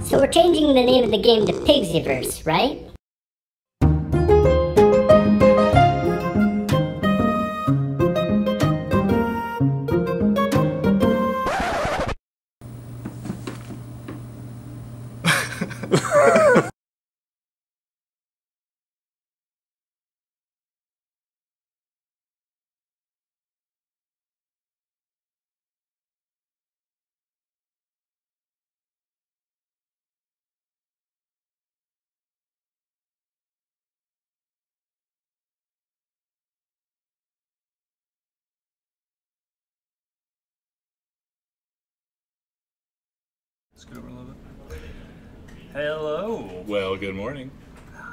So we're changing the name of the game to Creativerse, right? Scoot over a little bit. Hello. Well, good morning.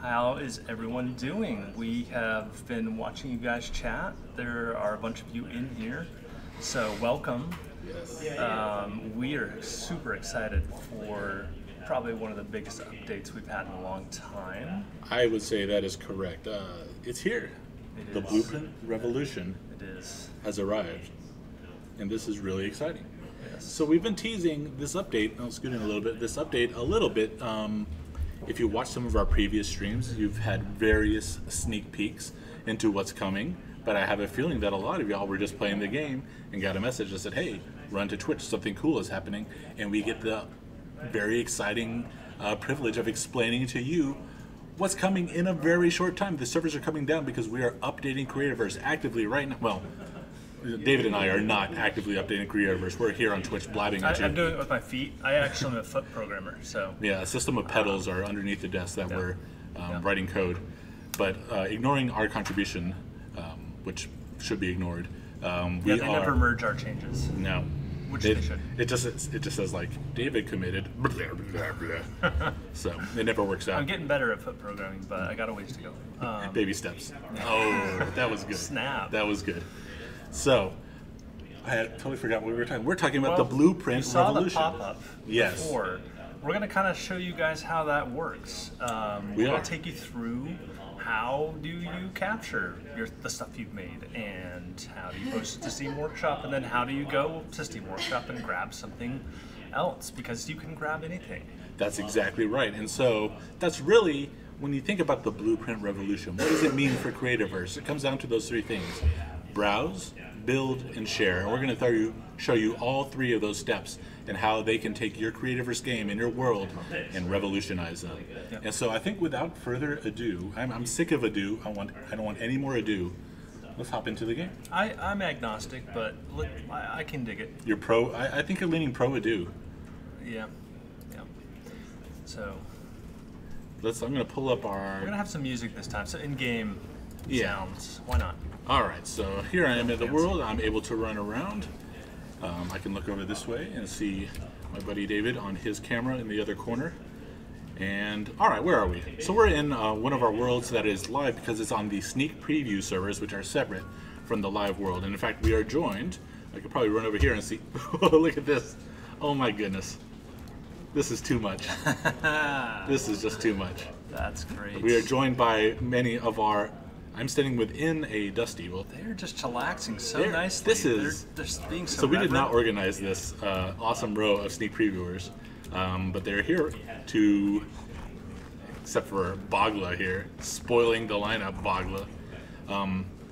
How is everyone doing? We have been watching you guys chat. There are a bunch of you in here, so welcome. Yes. We are super excited for probably one of the biggest updates we've had in a long time. I would say that is correct. It's here. The is. Blueprint Revolution It is. has arrived, and this is really exciting. Yes. So we've been teasing this update. I'll scoot in a little bit. This update a little bit. If you watch some of our previous streams, you've had various sneak peeks into what's coming. But I have a feeling that a lot of y'all were just playing the game and got a message that said, "Hey, run to Twitch. Something cool is happening," and we get the very exciting privilege of explaining to you what's coming in a very short time. The servers are coming down because we are updating Creativerse actively right now. Well, David and I are not actively updating Creativerse. We're here on Twitch blabbing at you. I'm doing it with my feet. I actually am a foot programmer, so. Yeah, a system of pedals are underneath the desk that we're writing code. But ignoring our contribution, which should be ignored, they never merge our changes. No. Which they should. It just says like David committed, so it never works out. I'm getting better at foot programming, but I got a ways to go. Baby steps. Oh, that was good. Snap. That was good. So I had totally forgot what we were talking. We're talking about the Blueprint Revolution. You saw the pop-up before. We're going to kind of show you guys how that works. We're going to take you through how do you capture the stuff you've made, and how do you post it to Steam Workshop, and then how do you go to Steam Workshop and grab something else, because you can grab anything. That's exactly right. And so that's really when you think about the blueprint revolution, what does it mean for Creativerse? It comes down to those three things: browse, build, and share. And we're going to show you all three of those steps and how they can take your Creativerse game in your world and revolutionize them. Yep. And so I think without further ado, I'm sick of ado. I don't want any more ado. Let's hop into the game. I'm agnostic, but I can dig it. You're pro. I think you're leaning pro ado. Yeah. So I'm going to pull up our... We're going to have some music this time, so in-game sounds. Why not? All right, so here I am in the world. I'm able to run around. I can look over this way and see my buddy David on his camera in the other corner. And, all right, where are we? So we're in one of our worlds that is live because it's on the sneak preview servers, which are separate from the live world. And in fact, we are joined. I could probably run over here and see. Look at this. Oh my goodness. This is too much. This is just too much. That's great. We are joined by many of our... I'm standing within a Dusty. Well, they're just chillaxing so nicely. This is... They're being so we reverent. did not organize this awesome row of sneak previewers, but they're here to... Except for Bogla here, spoiling the lineup, Bogla.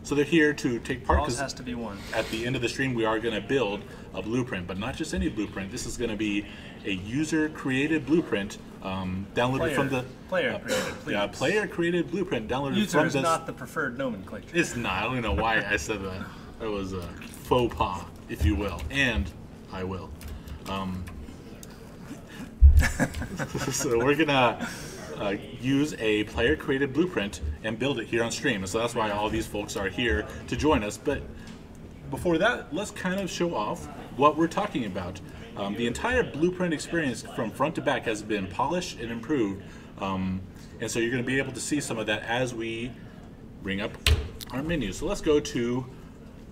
So they're here to take part. Always has to be one. At the end of the stream, we are going to build a blueprint, but not just any blueprint. This is going to be a user-created blueprint downloaded from the player-created blueprint downloaded user from is not the preferred nomenclature. It's not. I don't know why I said that. That was a faux pas, if you will, and I will. So we're gonna use a player-created blueprint and build it here on stream, and so that's why all these folks are here to join us. But before that, let's kind of show off what we're talking about. The entire blueprint experience from front to back has been polished and improved, and so you're going to be able to see some of that as we bring up our menu. So let's go to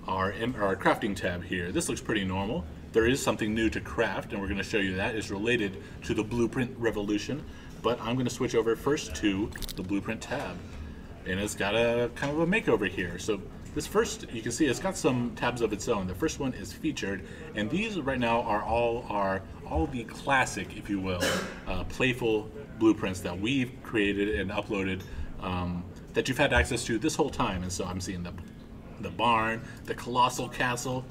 our crafting tab here. This looks pretty normal. There is something new to craft, and we're going to show you that. It's related to the blueprint revolution, but I'm going to switch over first to the blueprint tab, and it's got a kind of a makeover here. So this first, you can see it's got some tabs of its own. The first one is featured, and these right now are all the classic, if you will, playful blueprints that we've created and uploaded that you've had access to this whole time. And so I'm seeing the barn, the colossal castle,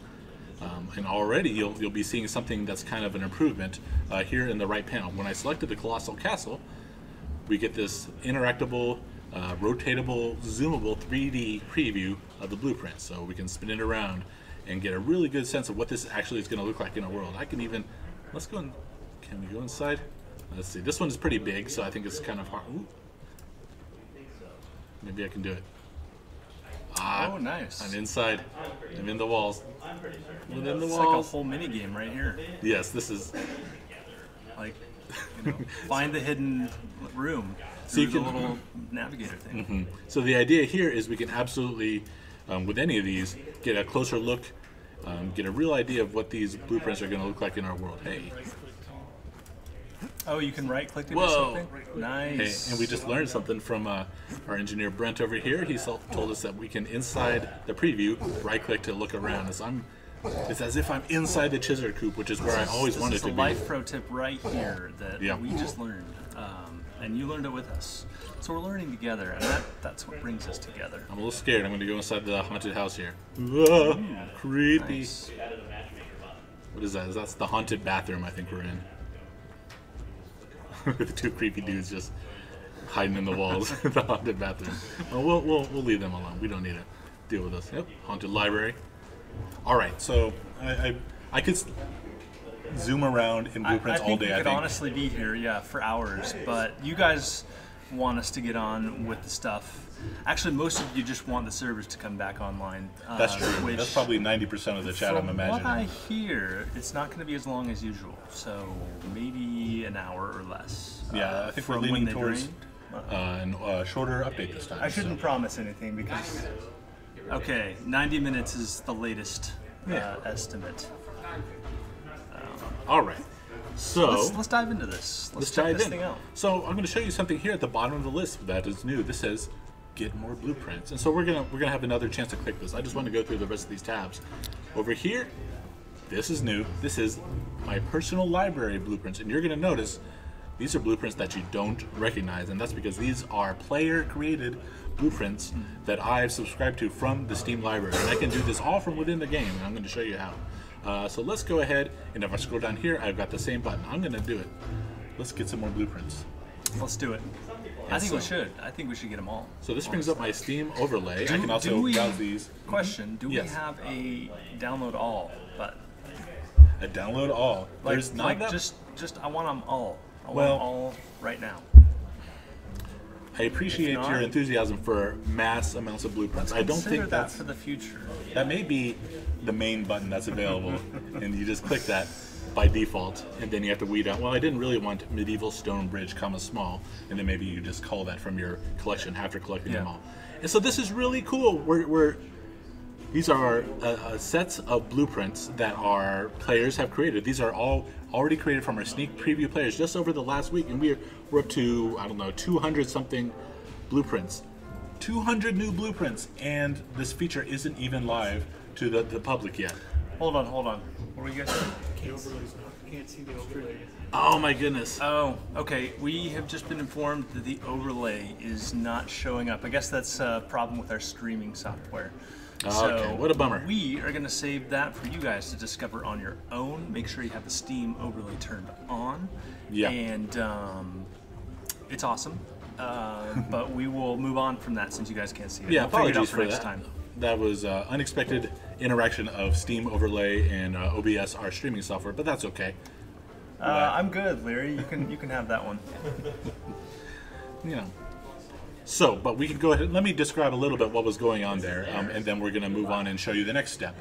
and already you'll be seeing something that's kind of an improvement here in the right panel. When I selected the colossal castle, we get this interactable, rotatable, zoomable 3D preview of the blueprint, so we can spin it around and get a really good sense of what this actually is going to look like in our world. I can even, let's go in, can we go inside? Let's see, this one is pretty big, so I think it's kind of hard. Ooh. Maybe I can do it. Oh, nice. I'm inside. I'm in the walls. Within the walls. It's like a whole mini game right here. Yes, this is like, find the hidden room. So you can, the little navigator thing. Mm-hmm. So the idea here is we can absolutely, with any of these, get a closer look, get a real idea of what these blueprints are going to look like in our world. Hey. Oh, you can right-click to do something? Hey, Nice. and we just learned something from our engineer Brent over here. He told us that we can, inside the preview, right-click to look around. It's as if I'm inside the Chizard Coop, which is where I always wanted to be. This is a life pro tip right here that we just learned. And you learned it with us. So we're learning together, and that's what brings us together. I'm a little scared. I'm going to go inside the haunted house here. Whoa, creepy. Nice. What is that? That's the haunted bathroom I think we're in. The two creepy dudes just hiding in the walls of the haunted bathroom. Well, we'll leave them alone. We don't need to deal with us. Yep, haunted library. All right, so I could zoom around in blueprints all day. We could honestly be here, for hours. But you guys want us to get on with the stuff. Actually, most of you just want the servers to come back online. That's true. That's probably 90% of the chat, I'm imagining. From what I hear, it's not going to be as long as usual. So maybe an hour or less. Yeah, I think we're leaning towards a shorter update this time. I shouldn't promise anything because, 90 minutes is the latest estimate. All right. So let's dive into this. Let's check this thing out. So I'm going to show you something here at the bottom of the list that is new. This says get more blueprints, and so we're gonna have another chance to click this. I just want to go through the rest of these tabs. Over here, this is new. This is my personal library of blueprints, and you're going to notice these are blueprints that you don't recognize, and that's because these are player-created blueprints that I've subscribed to from the Steam library, and I can do this all from within the game, and I'm going to show you how. So let's go ahead, and if I scroll down here, I've got the same button. I'm going to do it. Let's get some more blueprints. Let's do it. I think we should. I think we should get them all. So this brings up my Steam overlay. I can also browse these. Question: do we have a download all button? A download all. Like, There's not that. just I want them all. I want them all right now. I appreciate your enthusiasm for mass amounts of blueprints. I don't think that's for the future. That may be the main button that's available, and you just click that by default, and then you have to weed out. Well, I didn't really want medieval stone bridge, small, and then maybe you just call that from your collection after collecting them all. And so this is really cool. These are sets of blueprints that our players have created. These are all already created from our sneak preview players just over the last week, and we're up to, I don't know, 200 something blueprints. 200 new blueprints, and this feature isn't even live to the public yet. Hold on. What were you guys saying? Can't see the overlay. Oh my goodness. Oh, okay. We have just been informed that the overlay is not showing up. I guess that's a problem with our streaming software. Okay, what a bummer. We are going to save that for you guys to discover on your own. Make sure you have the Steam overlay turned on. Yeah. And it's awesome. But we will move on from that since you guys can't see it. Yeah, we'll figure it out apologies for next that. time. That was unexpected interaction of Steam overlay and OBS, our streaming software, but that's okay. I'm good, Larry. You can have that one. You know. So, but we can go ahead. Let me describe a little bit what was going on there, and then we're going to move on and show you the next step.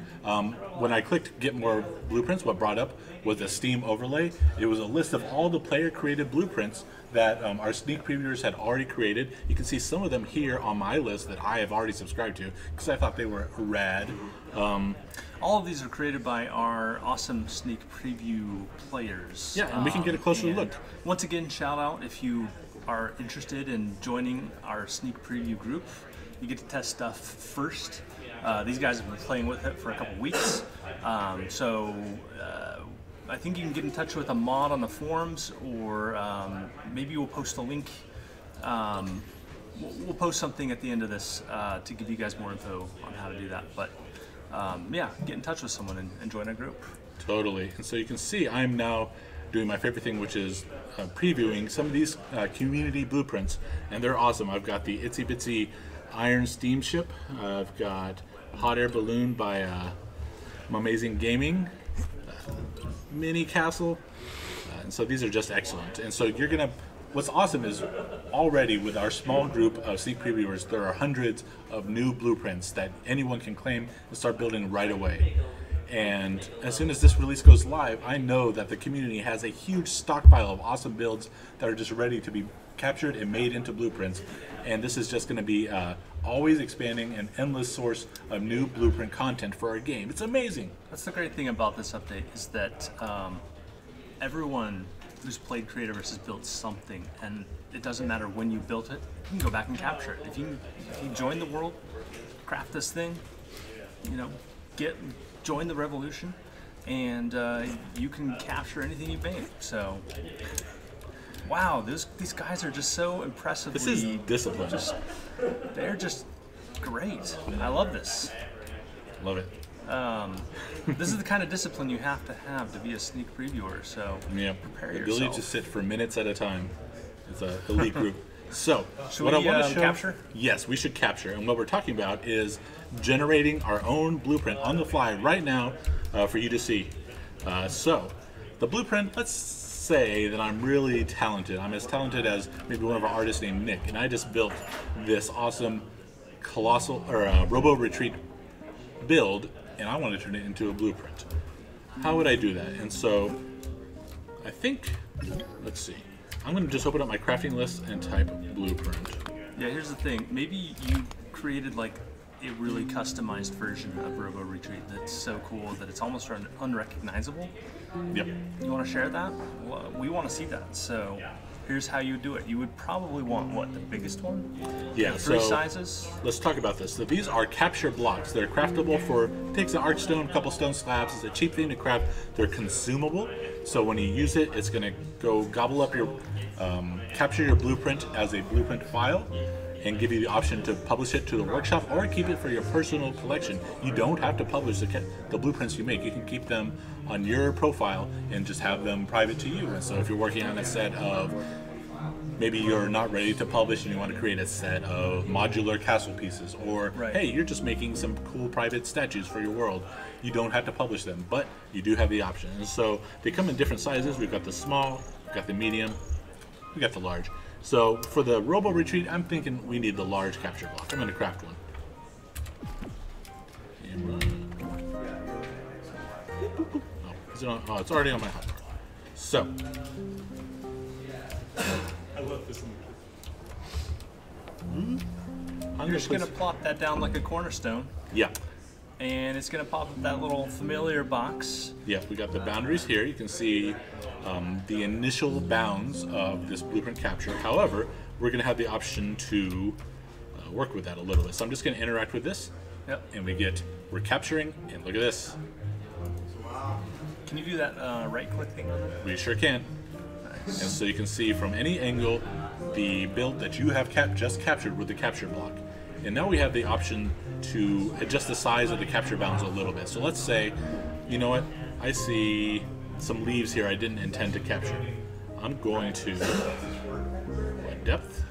When I clicked Get More Blueprints, what brought up was a Steam overlay. It was a list of all the player-created blueprints that our sneak previewers had already created. You can see some of them here on my list that I have already subscribed to because I thought they were rad. All of these are created by our awesome sneak preview players. Yeah, and we can get a closer look. Once again, shout out if you are interested in joining our sneak preview group. You get to test stuff first. These guys have been playing with it for a couple weeks. I think you can get in touch with a mod on the forums, or maybe we'll post a link. We'll post something at the end of this to give you guys more info on how to do that. But yeah, get in touch with someone and join our group. Totally. And so you can see I'm now doing my favorite thing, which is previewing some of these community blueprints, and they're awesome. I've got the Itsy Bitsy Iron Steamship. I've got Hot Air Balloon by Amazing Gaming, Mini Castle, and so these are just excellent. And so you're gonna. What's awesome is already with our small group of sneak previewers, there are hundreds of new blueprints that anyone can claim and start building right away. And as soon as this release goes live, I know that the community has a huge stockpile of awesome builds that are just ready to be captured and made into blueprints. And this is just going to be always expanding an endless source of new blueprint content for our game. It's amazing. That's the great thing about this update is that everyone who's played Creativerse has built something, and it doesn't matter when you built it. You can go back and capture it. If you join the world, craft this thing, join the revolution, and you can capture anything you've made. So, wow, these guys are just so impressively. This is discipline. They're just great. I love this. Love it. This is the kind of discipline you have to be a sneak previewer. So yeah, prepare the yourself. ability to sit for minutes at a time. It's an elite group. So, should what we I want to show, capture? Yes, we should capture. And what we're talking about is generating our own blueprint on the fly right now for you to see. So, the blueprint, let's say that I'm really talented. I'm as talented as maybe one of our artists named Nick, and I just built this awesome colossal or Robo Retreat build, and I want to turn it into a blueprint. How would I do that? And so, I think, let's see. I'm going to just open up my crafting list and type blueprint. Yeah, here's the thing. Maybe you created like a really customized version of Robo Retreat that's so cool that it's almost unrecognizable. Yep. You want to share that? Well, we want to see that. So here's how you do it. You would probably want, what, the biggest one? Yeah, three so sizes? Let's talk about this. So these are capture blocks. They're craftable takes an archstone, a couple stone slabs. It's a cheap thing to craft. They're consumable. So when you use it, it's going to go gobble up your capture your blueprint as a blueprint file and give you the option to publish it to the workshop or keep it for your personal collection. You don't have to publish the blueprints you make. You can keep them on your profile and just have them private to you. And so if you're working on a set of, maybe you're not ready to publish and you want to create a set of modular castle pieces, or hey, you're just making some cool private statues for your world, you don't have to publish them, but you do have the option. And so they come in different sizes. We've got the small, we've got the medium, we got the large. So for the Robo Retreat, I'm thinking we need the large capture block. I'm going to craft one. Oh, it's already on my hotbar. So I love this one. I'm just going to plop that down like a cornerstone. Yeah. And it's going to pop up that little familiar box. Yeah, we got the boundaries here. You can see the initial bounds of this blueprint capture. However, we're going to have the option to work with that a little bit. So I'm just going to interact with this. Yep. And we're capturing, and look at this. Can you do that right-click thing on it? We sure can. Nice. And so you can see from any angle the build that you have just captured with the capture block. And now we have the option to adjust the size of the capture bounds a little bit. So let's say, you know what, I see some leaves here I didn't intend to capture. I'm going to, what, depth?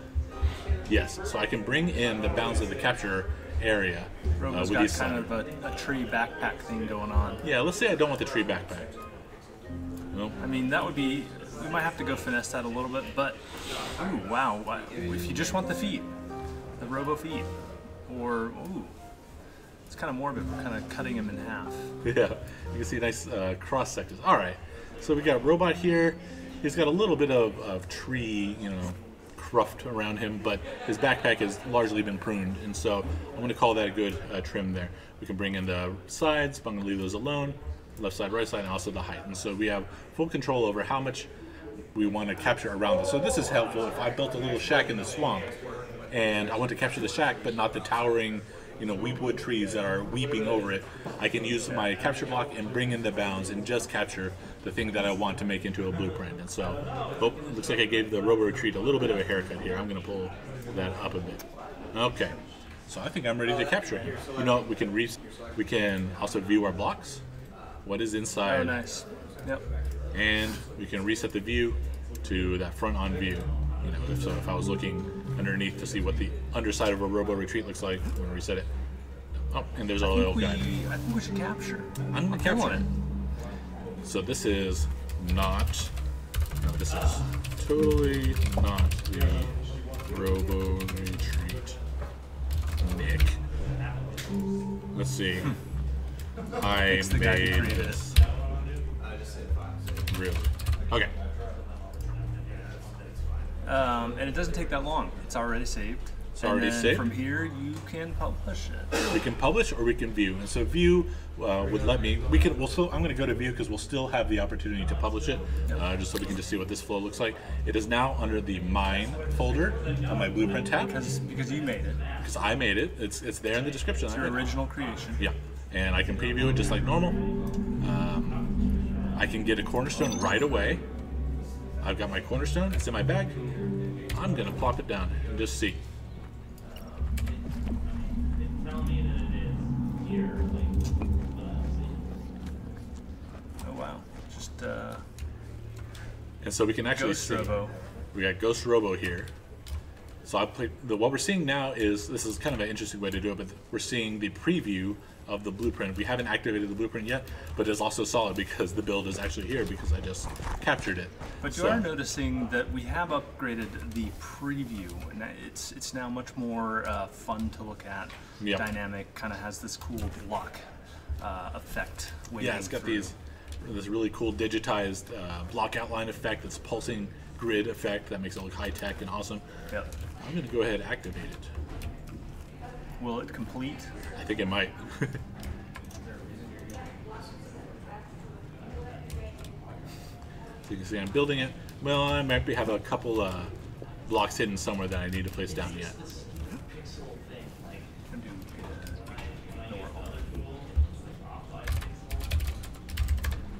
Yes, so I can bring in the bounds of the capture area. Robo's got kind of a tree backpack thing going on. Yeah, let's say I don't want the tree backpack. No. I mean, that would be, we might have to go finesse that a little bit, but, ooh, wow, if you just want the feet, the robo feet, or, ooh, it's kind of morbid, we're kind of cutting him in half. Yeah, you can see nice cross sections. All right, so we got robot here. He's got a little bit of tree, you know, cruft around him, but his backpack has largely been pruned, and so I'm going to call that a good trim there. We can bring in the sides, but I'm going to leave those alone, left side, right side, and also the height. And so we have full control over how much we want to capture around this. So this is helpful. If I built a little shack in the swamp, and I want to capture the shack, but not the towering, you know, weepwood trees that are weeping over it, I can use my capture block and bring in the bounds and just capture the thing that I want to make into a blueprint. And so, oh, it looks like I gave the Robo Retreat a little bit of a haircut here. I'm going to pull that up a bit. Okay, so I think I'm ready to capture it. You know, we can also view our blocks. What is inside? Oh, nice. Yep. And we can reset the view to that front on view. You know, if I was looking underneath to see what the underside of a Robo Retreat looks like, I'm going to reset it. Oh, and there's our little guide. I think we should capture. I'm going to capture it. So this is not, no, this is totally not the Robo Retreat Nick. Let's see. I made this. Really? Okay. And it doesn't take that long. It's already saved. It's already saved. From here, you can publish it. We can publish or we can view. And so view would let me. We'll still. I'm going to go to view because we'll still have the opportunity to publish it, just so we can just see what this flow looks like. It is now under the Mine folder on my Blueprint tab. Because you made it. Because I made it. It's there in the description. It's your original creation. Yeah, and I can preview it just like normal. I can get a cornerstone right away. I've got my cornerstone. It's in my bag. I'm going to plop it down and just see. Oh wow! Just and so we can actually Ghost see. Robo. We got Ghost Robo here. So I played. What we're seeing now is, this is kind of an interesting way to do it, but we're seeing the preview of the blueprint. We haven't activated the blueprint yet, but it's also solid because the build is actually here because I just captured it. But you are noticing that we have upgraded the preview, and it's now much more fun to look at. Yep. Dynamic, kind of has this cool block effect. Yeah, it's got this really cool digitized block outline effect, this pulsing grid effect that makes it look high tech and awesome. Yep. I'm going to go ahead and activate it. Will it complete? I think it might. So you can see I'm building it. Well, I might have a couple blocks hidden somewhere that I need to place down yet.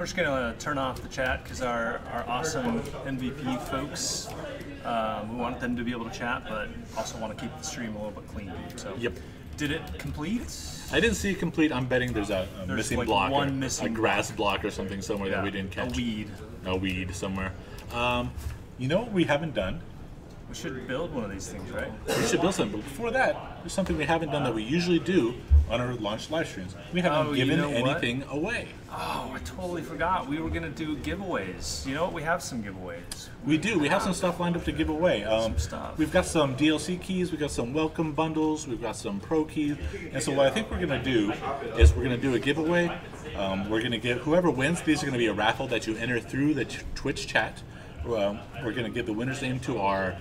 We're just gonna turn off the chat because our awesome MVP folks, we want them to be able to chat, but also want to keep the stream a little bit clean. So, Yep. Did it complete? I didn't see it complete. I'm betting there's a missing like block, one or missing a grass block or something somewhere that we didn't catch. A A weed somewhere. You know what we haven't done? We should build one of these things, right? We should build something. But before that, there's something we haven't done that we usually do on our launch live streams. We haven't given anything away. Oh, I totally forgot. We were going to do giveaways. You know what? We have some giveaways. We do. We have some stuff lined up to give away. Some stuff. We've got some DLC keys. We've got some welcome bundles. We've got some pro keys. And so what I think we're going to do is we're going to do a giveaway. We're going to give whoever wins. These are going to be a raffle that you enter through the Twitch chat. We're going to give the winner's name to our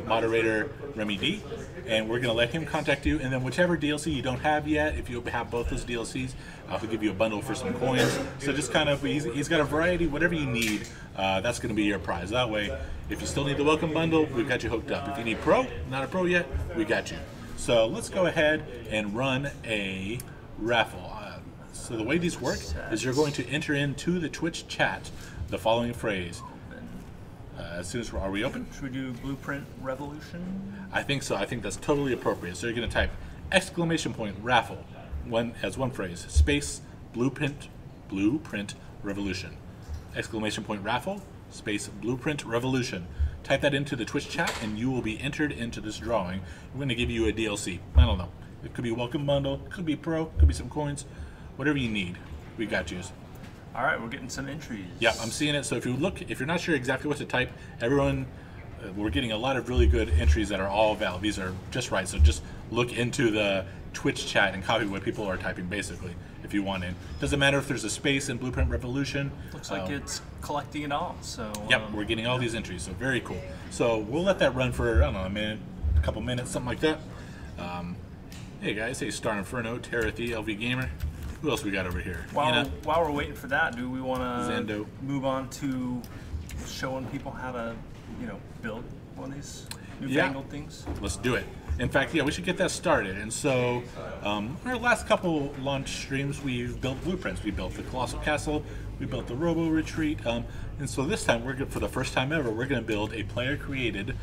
moderator, Remy D, and we're going to let him contact you. And then whichever DLC you don't have yet, if you have both those DLCs, he'll give you a bundle for some coins. So just kind of, he's got a variety, whatever you need, that's going to be your prize. That way, if you still need the welcome bundle, we've got you hooked up. If you need pro, not a pro yet, we got you. So let's go ahead and run a raffle. So the way these work is you're going to enter into the Twitch chat the following phrase. As soon as are we open? Should we do Blueprint Revolution? I think so. I think that's totally appropriate. So you're going to type ! raffle as one phrase, space blueprint revolution. ! raffle space blueprint revolution. Type that into the Twitch chat and you will be entered into this drawing. We're going to give you a DLC. I don't know. It could be welcome bundle, it could be pro, it could be some coins, whatever you need. We got you. All right, we're getting some entries. Yeah, I'm seeing it. So if you're not sure exactly what to type, everyone, we're getting a lot of really good entries that are all valid. These are just right. So just look into the Twitch chat and copy what people are typing, basically, if you want in. Doesn't matter if there's a space in Blueprint Revolution. Looks like it's collecting it all. So yep, we're getting all these entries. So very cool. So we'll let that run for, I don't know, a minute, a couple minutes, something like that. Hey guys, hey Star Inferno, Terathy, LV Gamer. Who else we got over here? While we're waiting for that, do we want to move on to showing people how to, build one of these newfangled things? Let's do it. In fact, we should get that started. And so, our last couple launch streams, we've built blueprints. We built the Colossal Castle, we built the Robo Retreat, and so this time, for the first time ever, we're going to build a player-created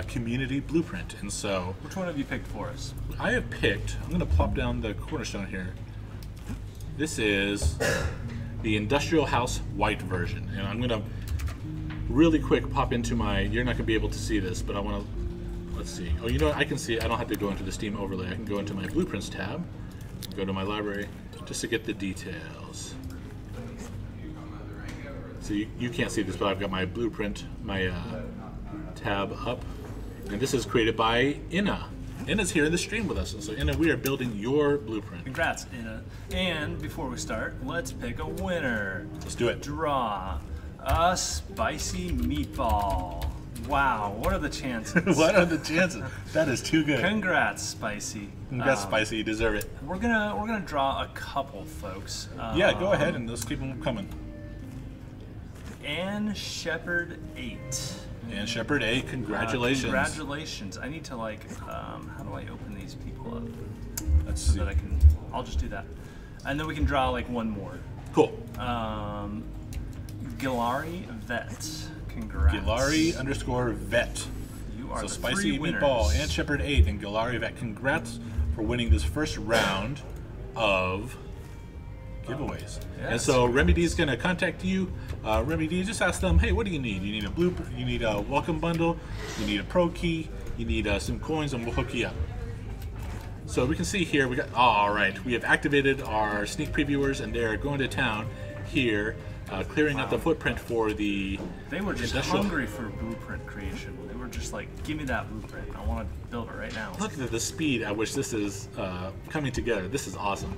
community blueprint. And so, which one have you picked for us? I have picked. I'm going to plop down the cornerstone here. This is the Industrial House White version, and I'm going to really quick pop into my, you're not going to be able to see this, but I want to, let's see. Oh, you know what, I can see it. I don't have to go into the Steam overlay. I can go into my Blueprints tab, go to my library, just to get the details. So you can't see this, but I've got my Blueprint, my tab up, and this is created by Inna. Inna's here in the stream with us, and so Inna, we are building your blueprint. Congrats, Inna. And before we start, let's pick a winner. Let's do it. Draw a spicy meatball. Wow, what are the chances? What are the chances? That is too good. Congrats, Spicy. Congrats, Spicy. You deserve it. We're gonna draw a couple, folks. Yeah, go ahead and let's keep them coming. Ann Shepherd 8. And Shepherd A, congratulations. Congratulations. I need to how do I open these people up? Let's see. So that I'll just do that. And then we can draw one more. Cool. Gilari Vet. Congrats. Gilari_Vet. You are so the Spicy 3 winners. Meatball and Shepherd 8 and Gilari Vet. Congrats for winning this first round of giveaways. Yes. And so Remy D is going to contact you. Remy D, just ask them, hey, what do you need? You need a blueprint, you need a welcome bundle, you need a pro key, you need some coins, and we'll hook you up. So we can see here, we got, all right, we have activated our sneak previewers, and they're going to town here, clearing out the footprint for the They were just hungry for blueprint creation. They were just like, give me that blueprint. I want to build it right now. Look at the speed at which this is coming together. This is awesome.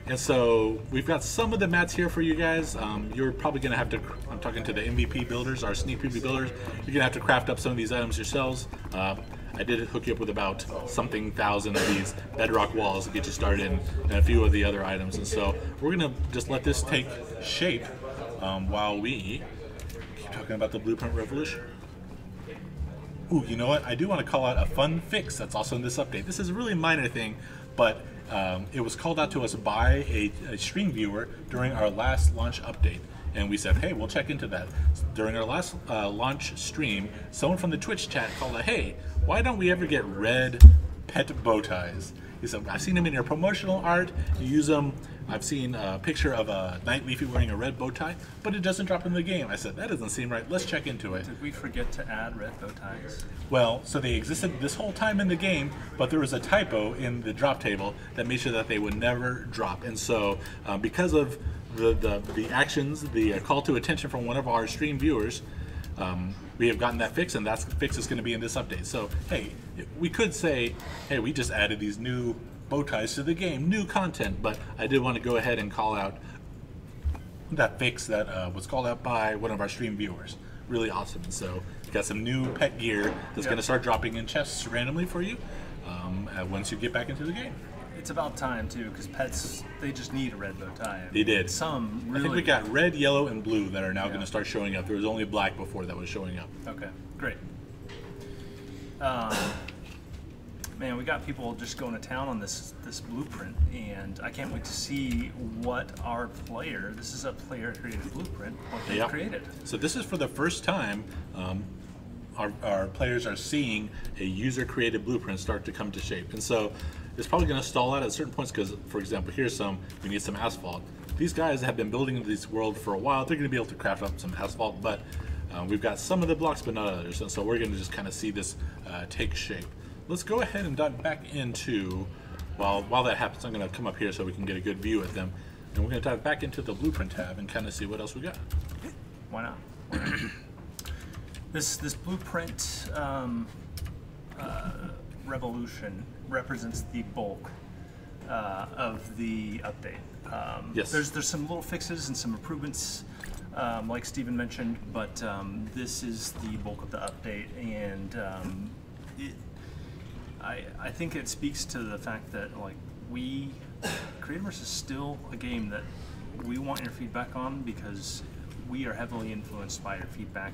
And so we've got some of the mats here for you guys. You're probably going to have to, I'm talking to the MVP builders, our sneak preview builders, you're going to have to craft up some of these items yourselves. I did hook you up with about something thousand of these bedrock walls to get you started and a few of the other items. And so we're going to just let this take shape while we keep talking about the Blueprint Revolution. Ooh, you know what? I do want to call out a fun fix that's also in this update. This is a really minor thing, but it was called out to us by a stream viewer during our last launch update. And we said, hey, we'll check into that. During our last launch stream, someone from the Twitch chat called out, hey, why don't we ever get red pet bow ties? He said, I've seen them in your promotional art. You use them. I've seen a picture of a Night Leafy wearing a red bow tie, but it doesn't drop in the game. I said, that doesn't seem right. Let's check into it. Did we forget to add red bow ties? Well, so they existed this whole time in the game, but there was a typo in the drop table that made sure that they would never drop. And so because of the actions, the call to attention from one of our stream viewers, we have gotten that fix, and that fix is going to be in this update. So, hey, we could say, hey, we just added these new bow ties to the game, new content, but I did want to go ahead and call out that fix that was called out by one of our stream viewers. Really awesome. So, we got some new pet gear that's going to start dropping in chests randomly for you once you get back into the game. It's about time too, because pets, they just need a red bow tie. They did. Some really. I think we got red, yellow, and blue that are now going to start showing up. There was only black before that was showing up. Okay, great. Man, we got people just going to town on this blueprint, and I can't wait to see what our player. This is a player-created blueprint. What they created. So this is for the first time. Our players are seeing a user-created blueprint start to come to shape, and so. It's probably going to stall out at certain points because, for example, we need some asphalt. These guys have been building this world for a while. They're going to be able to craft up some asphalt, but we've got some of the blocks, but not others. And so we're going to just kind of see this take shape. Let's go ahead and dive back into, while that happens, I'm going to come up here so we can get a good view at them. And we're going to dive back into the blueprint tab and kind of see what else we got. Why not? This blueprint revolution represents the bulk of the update. Yes. There's some little fixes and some improvements, like Steven mentioned, but this is the bulk of the update, and I think it speaks to the fact that Creativerse is still a game that we want your feedback on because we are heavily influenced by your feedback.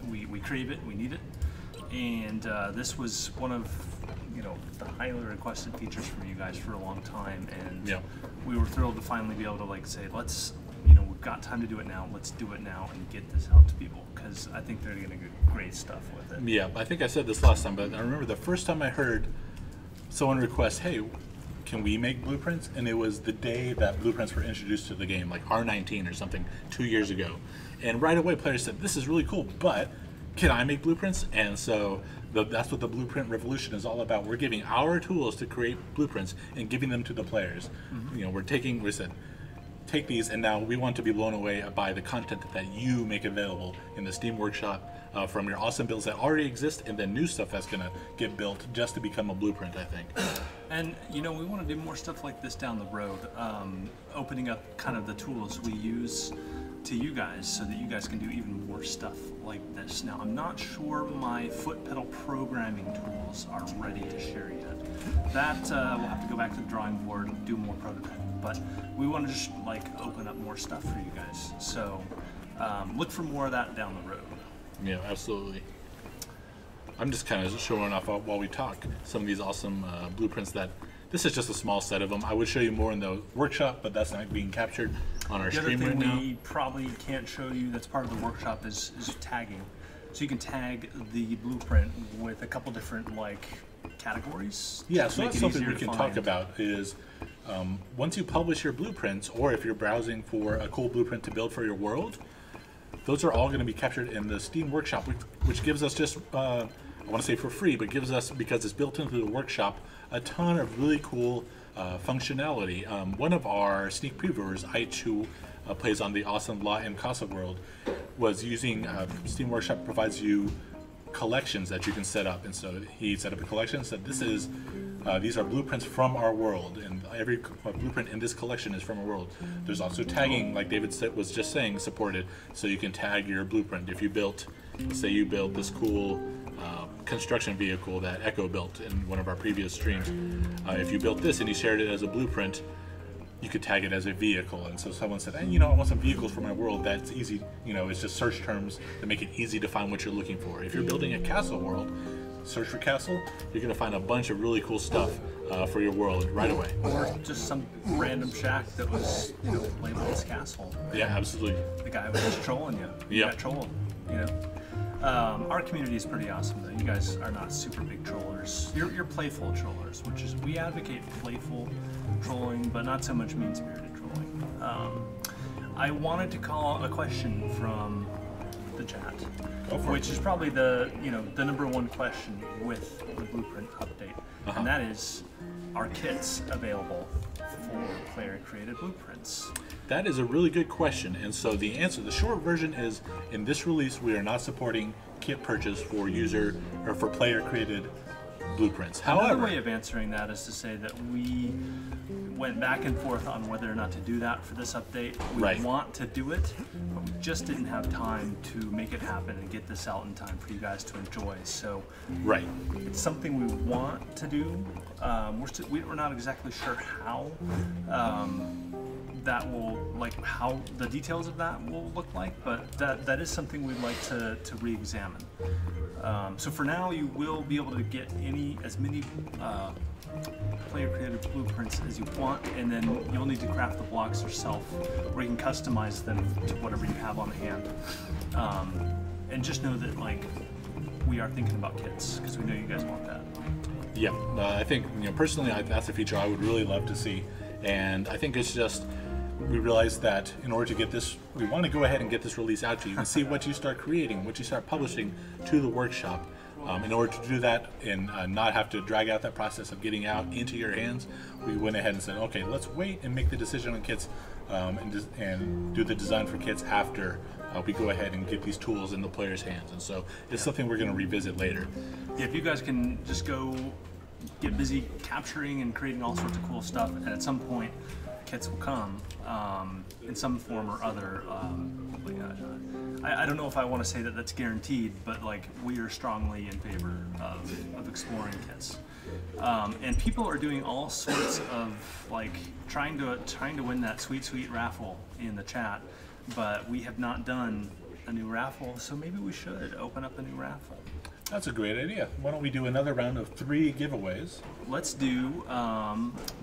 We crave it, we need it. And this was one of the highly requested features from you guys for a long time, and we were thrilled to finally be able to say, let's we've got time to do it now, let's do it now and get this out to people, because I think they're going to get great stuff with it. Yeah, I think I said this last time, but I remember the first time I heard someone request, hey, can we make blueprints? And it was the day that blueprints were introduced to the game, like R19 or something 2 years ago, and right away players said, this is really cool, but can I make blueprints? And so that's what the blueprint revolution is all about. We're giving our tools to create blueprints and giving them to the players. Mm-hmm. We said, take these, and now we want to be blown away by the content that you make available in the Steam Workshop from your awesome builds that already exist, and then new stuff that's going to get built just to become a blueprint, I think. And we want to do more stuff like this down the road, opening up kind of the tools we use to you guys so that you guys can do even more stuff like this. Now, I'm not sure my foot pedal programming tools are ready to share yet. That we'll have to go back to the drawing board and do more prototyping, but we want to just open up more stuff for you guys. So look for more of that down the road. Yeah, absolutely. I'm just kind of showing off while we talk some of these awesome blueprints that this is just a small set of them. I would show you more in the workshop, but that's not being captured on our stream right now. The other thing we probably can't show you that's part of the workshop is tagging. So you can tag the blueprint with a couple different categories. Yeah, so that's something we can talk about is once you publish your blueprints, or if you're browsing for a cool blueprint to build for your world, those are all going to be captured in the Steam Workshop, which gives us just, I want to say for free, but gives us, because it's built into the workshop, a ton of really cool functionality. One of our sneak previewers, Aich, who plays on the awesome La and Casa world, was using Steam Workshop provides you collections that you can set up, and so he set up a collection and said these are blueprints from our world, and every blueprint in this collection is from a world. There's also tagging, like David was just saying, supported, so you can tag your blueprint. If you built, say you built this cool construction vehicle that Echo built in one of our previous streams, if you built this and you shared it as a blueprint, you could tag it as a vehicle. And so someone said, hey, I want some vehicles for my world. That's easy, it's just search terms that make it easy to find what you're looking for. If you're building a castle world, search for castle, you're going to find a bunch of really cool stuff for your world right away. Or just some random shack that was, labeled as castle. Yeah, absolutely. The guy was just trolling you. You got trolled, Our community is pretty awesome though. You guys are not super big trollers. You're playful trollers, which is, we advocate playful trolling, but not so much mean-spirited trolling. I wanted to call a question from the chat, which is probably the number one question with the Blueprint update, and that is, are kits available for player-created blueprints? That is a really good question, and so the answer, the short version is, in this release, we are not supporting kit purchase for user or for player-created blueprints. However, another way of answering that is to say that we went back and forth on whether or not to do that for this update. We want to do it, but we just didn't have time to make it happen and get this out in time for you guys to enjoy. So, it's something we want to do. We're not exactly sure how that will, how the details of that will look like, but that is something we'd like to re-examine. So for now, you will be able to get as many player-created blueprints as you want, and then you'll need to craft the blocks yourself, or you can customize them to whatever you have on hand. And just know that we are thinking about kits, because we know you guys want that. Yeah, I think personally that's a feature I would really love to see, and I think it's just, we realized that in order to get this, we want to go ahead and get this release out to you and see what you start creating, what you start publishing to the workshop. In order to do that and not have to drag out that process of getting out into your hands, we went ahead and said, okay, let's wait and make the decision on kits and do the design for kits after we go ahead and get these tools in the player's hands. And so it's something we're going to revisit later. Yeah, if you guys can just go get busy capturing and creating all sorts of cool stuff, and at some point kits will come in some form or other. I don't know if I want to say that that's guaranteed, but we are strongly in favor of exploring kits. And people are doing all sorts of trying to win that sweet raffle in the chat, but we have not done a new raffle, so maybe we should open up a new raffle. That's a great idea. Why don't we do another round of 3 giveaways? Let's do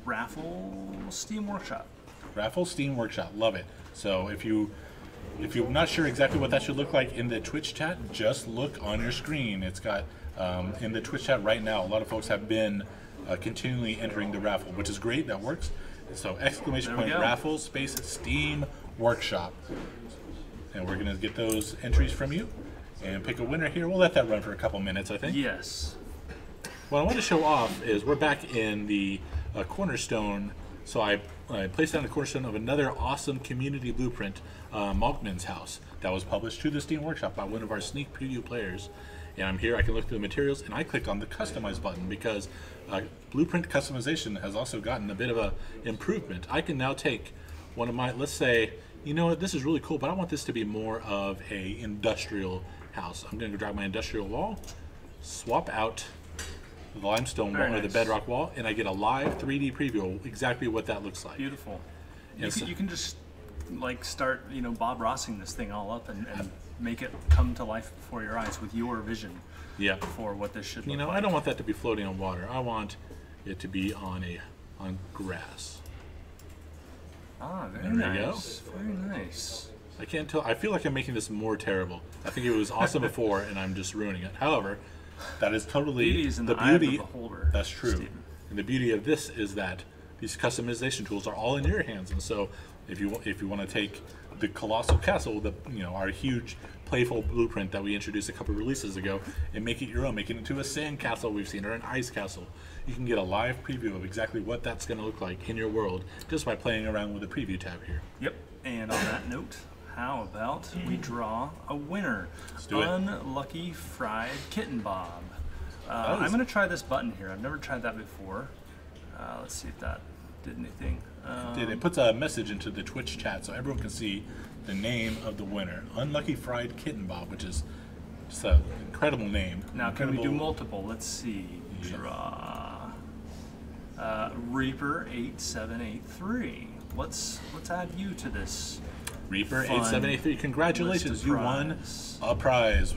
raffle Steam Workshop. Raffle Steam Workshop, love it. So if you're not sure exactly what that should look like in the Twitch chat, just look on your screen. It's got in the Twitch chat right now, a lot of folks have been continually entering the raffle, which is great. That works. So exclamation point raffle space Steam Workshop, and we're gonna get those entries from you and pick a winner here. We'll let that run for a couple minutes, I think. Yes. What I want to show off is we're back in the cornerstone. So I placed down the cornerstone of another awesome community blueprint, Malkman's House, that was published to the Steam Workshop by one of our sneak preview players. And I'm here, I can look through the materials, and I click on the customize button because blueprint customization has also gotten a bit of a improvement. I can now take one of my, let's say, you know what, this is really cool, but I want this to be more of a industrial house. I'm going to drag my industrial wall, swap out the limestone wall or the bedrock wall, and I get a live 3D preview of exactly what that looks like. Beautiful. You can just start Bob Rossing this thing all up and make it come to life before your eyes with your vision for what this should look like. I don't want that to be floating on water. I want it to be on grass. Ah, very nice. Very nice. I can't tell. I feel like I'm making this more terrible. I think it was awesome before, and I'm just ruining it. However, that is totally beauty is in the eye of the beholder. That's true. Stephen. And the beauty of this is that these customization tools are all in your hands. And so, if you want to take the colossal castle, our huge playful blueprint that we introduced a couple of releases ago, and make it your own, make it into a sand castle we've seen, or an ice castle, you can get a live preview of exactly what that's going to look like in your world just by playing around with the preview tab here. Yep. And on that note, how about we draw a winner? Let's do it. Unlucky Fried Kitten Bob. I'm going to try this button here. I've never tried that before. Let's see if that did anything. It puts a message into the Twitch chat so everyone can see the name of the winner. Unlucky Fried Kitten Bob, which is just an incredible name. Now, can we do multiple? Let's see. Draw. Reaper 8783. Let's add you to this. Reaper 8783. Congratulations, you won a prize.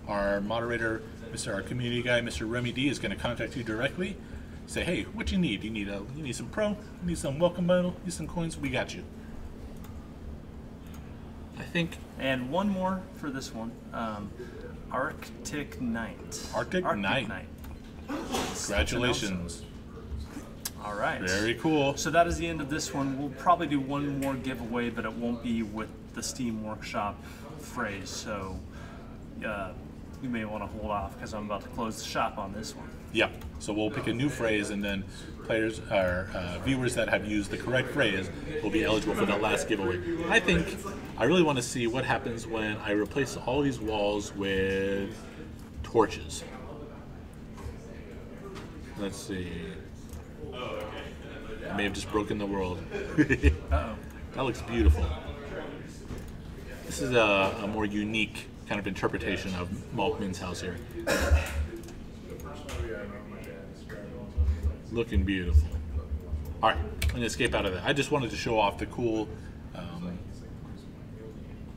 Our moderator Our community guy, Mr. Remy D, is going to contact you directly. Say, hey, what you need? You need some pro? You need some welcome bundle? You need some coins? We got you. I think. And one more for this one. Arctic Knight. Arctic Knight. Congratulations. All right. Very cool. So that is the end of this one. We'll probably do one more giveaway, but it won't be with the Steam Workshop phrase. So you may want to hold off because I'm about to close the shop on this one. Yep. So we'll pick a new phrase, and then players or viewers that have used the correct phrase will be eligible for the last giveaway. I really want to see what happens when I replace all these walls with torches. Let's see. I may have just broken the world. Uh-oh. That looks beautiful. This is a more unique kind of interpretation of Malkman's house here. Looking beautiful. Alright, I'm going to escape out of that. I just wanted to show off the cool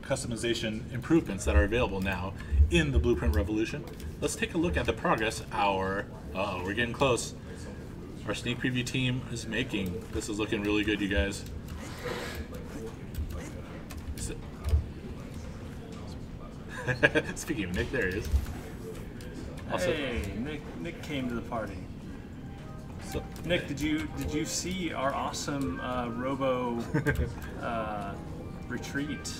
customization improvements that are available now in the Blueprint Revolution. Let's take a look at the progress we're getting close. Our sneak preview team is making. This is looking really good, you guys. Speaking of Nick, there he is. Also, hey, Nick came to the party. So, Nick, did you see our awesome Robo retreat?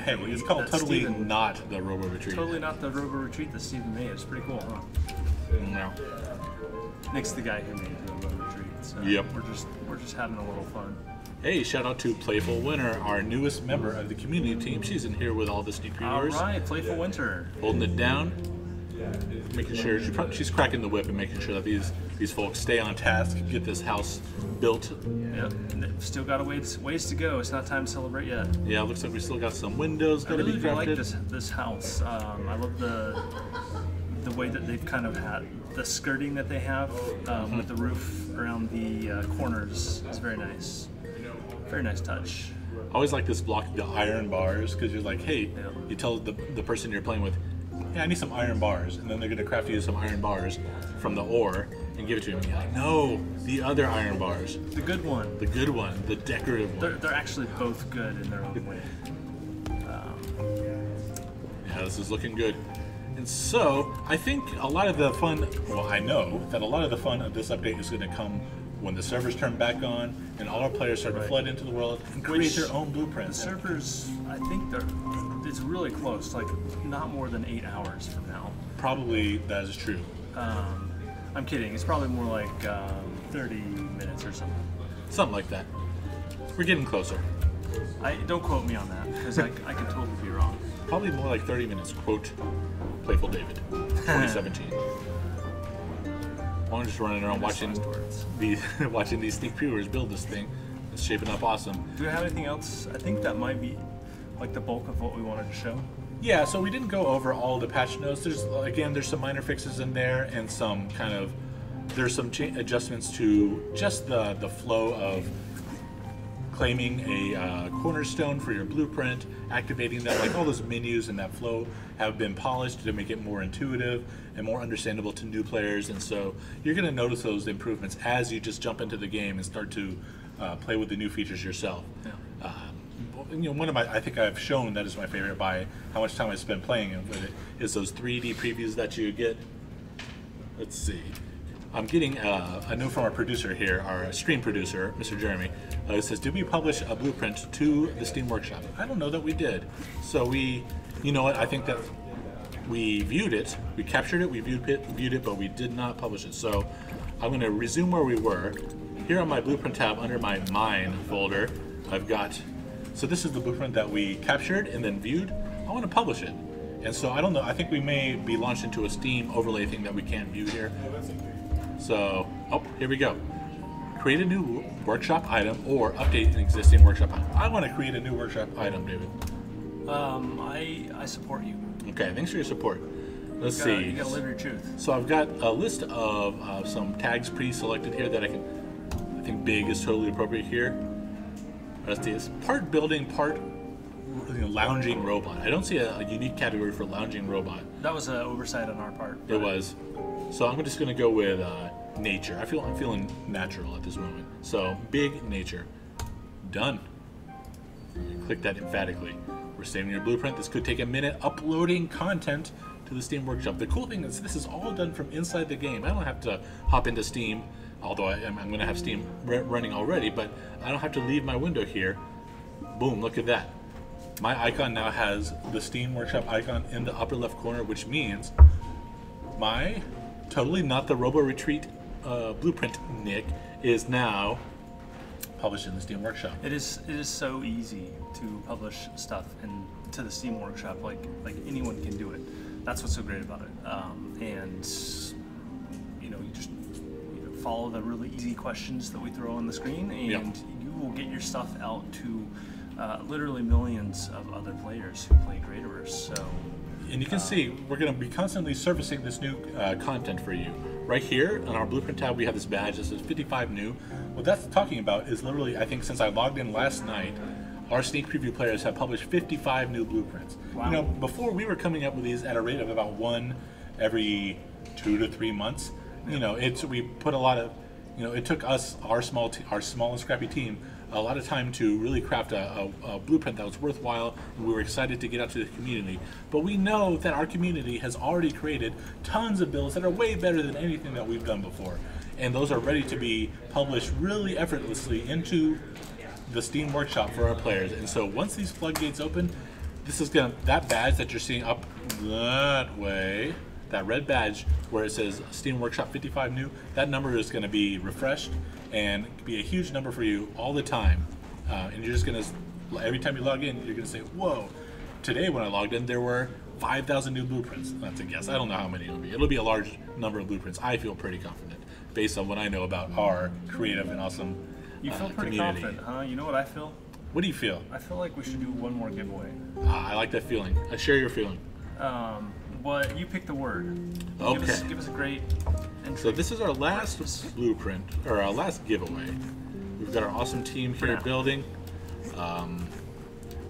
Hey, it's called totally Steven, not the Robo Retreat. Totally not the Robo Retreat that Steven made. It's pretty cool, huh? No. Nick's the guy who made the Robo Retreat. So yep. We're just having a little fun. Hey, shout out to Playful Winter, our newest member of the community team. She's in here with all the sneak previewers. All right, Playful Winter. Holding it down, making sure she's cracking the whip and making sure that these folks stay on task, get this house built. Yep, still got a ways to go. It's not time to celebrate yet. Yeah, it looks like we still got some windows got to be crafted. I really like this house. I love the way that they've kind of had the skirting that they have with the roof around the corners. It's very nice. Very nice touch. I always like this block, the iron bars, because you're like, hey, yeah. You tell the person you're playing with, yeah, I need some iron bars, and then they're going to craft you some iron bars from the ore and give it to you. And you're like, no, the other iron bars. The good one. The good one, the decorative one. They're actually both good in their own way. Yeah, this is looking good. And so, I think a lot of the fun, well, I know that a lot of the fun of this update is going to come when the servers turn back on and all our players start to flood into the world and create their own blueprints. The servers, I think it's really close, like not more than 8 hours from now. Probably that is true. I'm kidding, it's probably more like 30 minutes or something. Something like that. We're getting closer. Don't quote me on that, because I can totally be wrong. Probably more like 30 minutes, quote Playful David, 2017. I'm just running around watching these sneak previewers build this thing. It's shaping up awesome. Do we have anything else? I think that might be like the bulk of what we wanted to show. Yeah, so we didn't go over all the patch notes. There's some minor fixes in there and some there's some adjustments to just the flow of claiming a cornerstone for your blueprint, activating that, like all those menus and that flow have been polished to make it more intuitive and more understandable to new players. And so you're going to notice those improvements as you just jump into the game and start to play with the new features yourself. Yeah. One of I think I've shown that is my favorite by how much time I spend playing with it, is those 3D previews that you get. Let's see. I'm getting a note from our producer here, our stream producer, Mr. Jeremy. It says, did we publish a blueprint to the Steam Workshop? I don't know that we did. So you know what, I think that we viewed it, we captured it, we viewed it, but we did not publish it. So I'm going to resume where we were. Here on my blueprint tab under my mine folder, I've got, so this is the blueprint that we captured and then viewed. I want to publish it. And so I don't know, I think we may be launched into a Steam overlay thing that we can't view here. So, here we go. Create a new workshop item or update an existing workshop item. I want to create a new workshop item, David. I support you. Okay, thanks for your support. Let's see. You gotta live your truth. So I've got a list of some tags pre-selected here that I think big is totally appropriate here. Let's see. It's part building, part lounging robot. I don't see a unique category for lounging robot. That was an oversight on our part. It was. So I'm just going to go with nature. I'm feeling natural at this moment. So big nature. Done. Click that emphatically. We're saving your blueprint. This could take a minute uploading content to the Steam Workshop. The cool thing is this is all done from inside the game. I don't have to hop into Steam, although I'm going to have Steam running already, but I don't have to leave my window here. Boom, look at that. My icon now has the Steam Workshop icon in the upper left corner, which means my totally not the Robo Retreat blueprint Nick is now published in the Steam Workshop. It is so easy to publish stuff into the Steam Workshop. Like anyone can do it. That's what's so great about it. And you just follow the really easy questions that we throw on the screen, and you will get your stuff out to literally millions of other players who play Creativerse. So, and you can see we're going to be constantly surfacing this new content for you. Right here on our Blueprint tab, we have this badge that says 55 new. What that's talking about is literally, I think since I logged in last night, our sneak preview players have published 55 new blueprints. Wow. Before we were coming up with these at a rate of about one every 2 to 3 months. We put a lot of, it took us, our small and scrappy team, a lot of time to really craft a blueprint that was worthwhile, and we were excited to get out to the community. But we know that our community has already created tons of builds that are way better than anything that we've done before. And those are ready to be published really effortlessly into the Steam Workshop for our players. And so once these floodgates open, that badge that you're seeing up that way, that red badge where it says Steam Workshop 55 new, that number is going to be refreshed and be a huge number for you all the time. And you're just going to, every time you log in, you're going to say, whoa. Today when I logged in, there were 5,000 new blueprints. That's a guess. I don't know how many it'll be. It'll be a large number of blueprints. I feel pretty confident based on what I know about our creative and awesome You feel pretty community. confident, huh? You know what I feel? What do you feel? I feel like we should do one more giveaway. I like that feeling. I share your feeling. But you pick the word. Okay. Give us a great entry. So this is our last blueprint, or our last giveaway. We've got our awesome team here building. We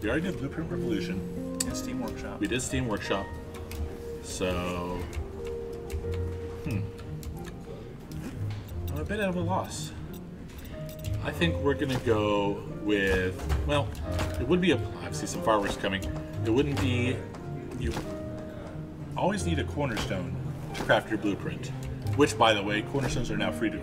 already did Blueprint Revolution. And Steam Workshop. We did Steam Workshop. So, I'm a bit out of a loss. I think we're gonna go with, well, it would be I see some fireworks coming. It wouldn't be, you always need a cornerstone to craft your blueprint, which by the way, cornerstones are now free to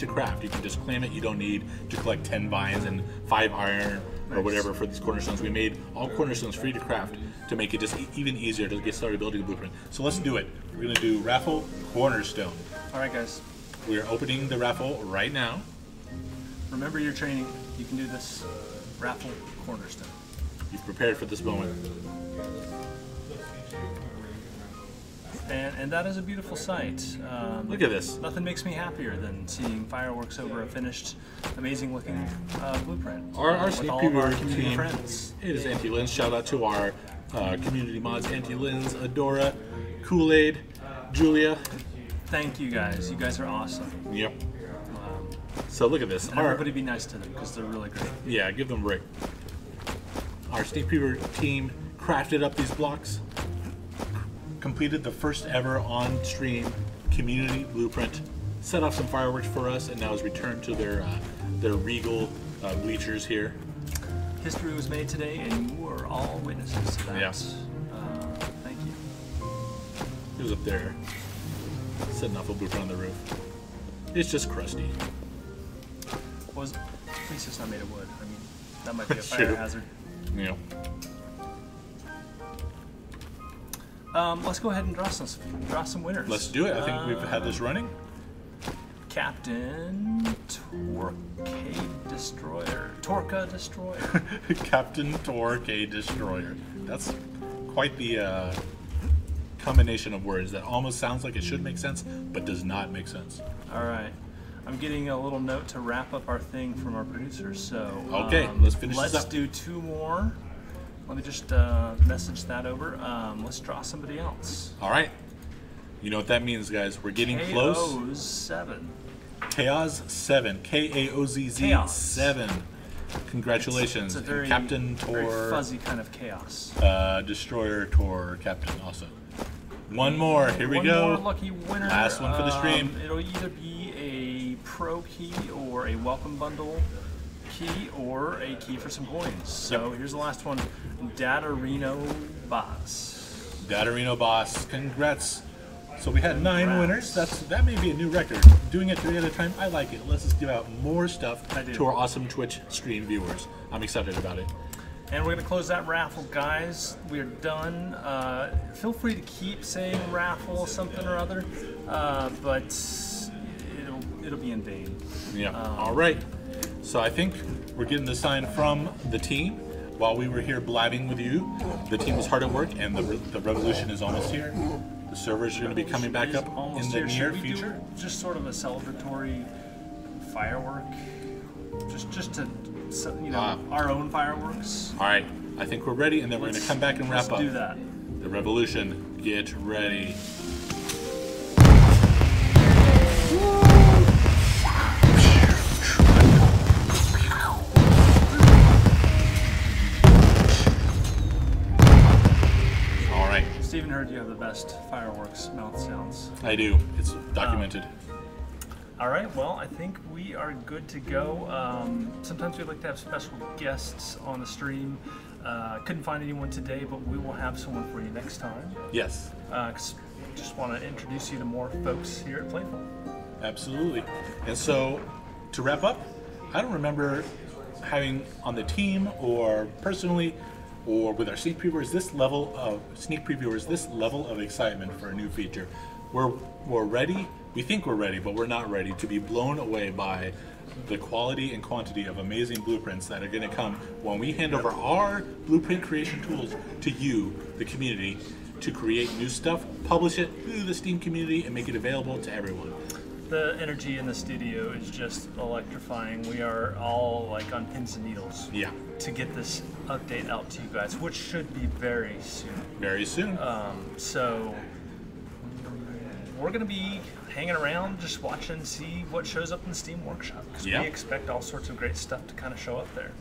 craft. You can just claim it. You don't need to collect 10 vines and 5 iron or whatever for these cornerstones. We made all cornerstones free to craft to make it just even easier to get started building a blueprint. So let's do it. We're gonna do raffle cornerstone. All right, guys. We are opening the raffle right now. Remember your training. You can do this. Raffle cornerstone. You've prepared for this moment. And that is a beautiful sight. Look at this. Nothing makes me happier than seeing fireworks over a finished, amazing-looking blueprint. Our with sneak all of our preview community team, friends. it is Auntie Lynn's. Shout out to our community mods, Auntie Lynn's, Adora, Kool-Aid, Julia. Thank you guys. You guys are awesome. Yep. So look at this. And everybody be nice to them because they're really great. Yeah, give them a break. Our sneak preview team crafted up these blocks, completed the first ever on-stream community blueprint, set off some fireworks for us, and now is returned to their regal bleachers here. History was made today, and you are all witnesses to that. Yes. Thank you. Who's up there setting off a blueprint on the roof? It's just crusty. At least it's not made of wood. I mean, that might be a True. fire hazard. Yeah. Let's go ahead and draw some winners. Let's do it. I think we've had this running. Captain Torca Destroyer. Captain Torque Destroyer. That's quite the combination of words that almost sounds like it should make sense, but does not make sense. All right. I'm getting a little note to wrap up our thing from our producer. So okay, let's finish this up. Let's do 2 more. Let me just message that over. Let's draw somebody else. All right. You know what that means, guys. We're getting close. Chaos 7. Chaos 7. K-A-O-Z-Z Chaos. 7. Congratulations. It's a very, Captain very Tor. fuzzy kind of chaos. Destroyer Tor Captain also. One more. Here we go. One more lucky winner. Last one for the stream. It'll either be a pro key or a welcome bundle key or a key for some coins. So here's the last one. Datarino Boss. Datarino Boss. Congrats. So we had 9 winners. That may be a new record. Doing it 3 at a time, I like it. Let's just give out more stuff to our awesome Twitch stream viewers. I'm excited about it. And we're going to close that raffle, guys. We are done. Feel free to keep saying raffle something or other, but it'll be in vain. Yeah. All right. So I think we're getting the sign from the team. While we were here blabbing with you, the team was hard at work, and the revolution is almost here. The servers are going to be coming back up in the near future. Just sort of a celebratory firework, just to, our own fireworks. All right, I think we're ready, and then we're going to come back and wrap up. Let's do that. The revolution. Get ready. Steven heard you have the best fireworks mouth sounds. I do. It's documented. All right. Well, I think we are good to go. Sometimes we like to have special guests on the stream. Couldn't find anyone today, but we will have someone for you next time. Yes. Just want to introduce you to more folks here at Playful. Absolutely. And so, to wrap up, I don't remember having on the team or personally or with our sneak previewers this level of excitement for a new feature. We're ready. We think we're ready, but we're not ready to be blown away by the quality and quantity of amazing blueprints that are going to come when we hand over our blueprint creation tools to you, the community, to create new stuff, publish it through the Steam community, and make it available to everyone. The energy in the studio is just electrifying. We are all like on pins and needles. Yeah. To get this update out to you guys, which should be very soon. Very soon. So we're going to be hanging around, just watching, see what shows up in the Steam Workshop. Because we expect all sorts of great stuff to kind of show up there.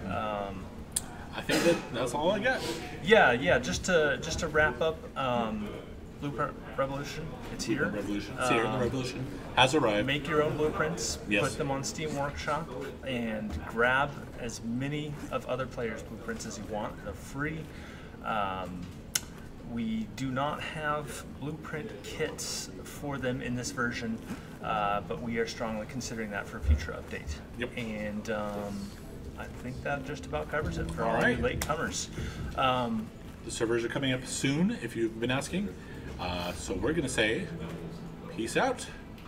I think that's all I got. Yeah. Just to wrap up. Blueprint Revolution, it's here. It's here. The revolution has arrived. Make your own blueprints, yes. Put them on Steam Workshop, and grab as many of other players' blueprints as you want. They're free. We do not have blueprint kits for them in this version, but we are strongly considering that for a future update. Yep. And I think that just about covers it for all you latecomers. The servers are coming up soon, if you've been asking. So we're going to say, peace out.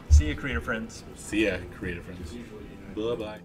See ya, creator friends. See ya, creator friends. Bye-bye.